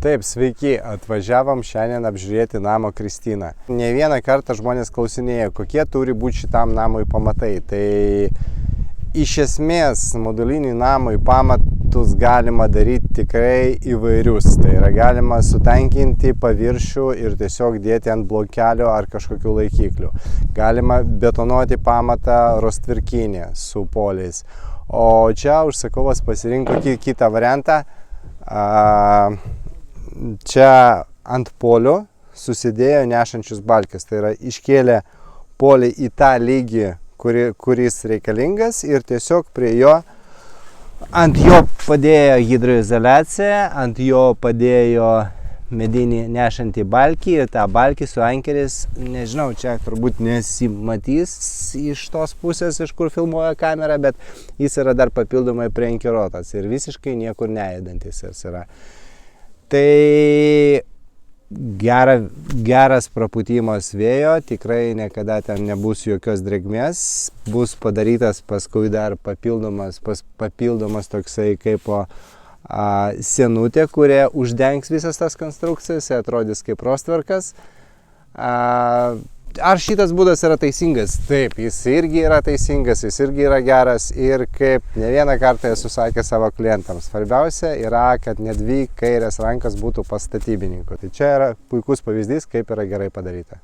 Taip, sveiki, atvažiavom šiandien apžiūrėti namo Kristina. Ne vieną kartą žmonės klausinėjo, kokie turi būti šitam namui pamatai. Tai iš esmės modulinį namui pamatus galima daryti tikrai įvairius. Tai yra galima sutankinti paviršių ir tiesiog dėti ant blokelio ar kažkokių laikiklių. Galima betonuoti pamatą rostvirkinį su poliais. O čia užsakovas pasirinko kitą variantą. Čia ant polio susidėjo nešančius balkes, tai yra iškėlė polį į tą lygį, kuris reikalingas ir tiesiog prie jo, ant jo padėjo hidroizoliaciją, ant jo padėjo medinį nešantį balkį ir tą balkį su ankeris, nežinau, čia turbūt nesimatys iš tos pusės, iš kur filmuoja kamera, bet jis yra dar papildomai priankeruotas ir visiškai niekur nejudantis jis yra. Tai geras prapūtimas vėjo, tikrai niekada ten nebus jokios drėgmės, bus padarytas paskui dar papildomas toksai kaip sienutė, kurie uždengs visas tas konstrukcijas, atrodys kaip rostverkas. Ar šitas būdas yra teisingas? Taip, jis irgi yra teisingas, jis irgi yra geras ir kaip ne vieną kartą esu sakęs savo klientams, svarbiausia yra, kad ne dvi kairės rankas būtų pas statybininkų. Tai čia yra puikus pavyzdys, kaip yra gerai padaryta.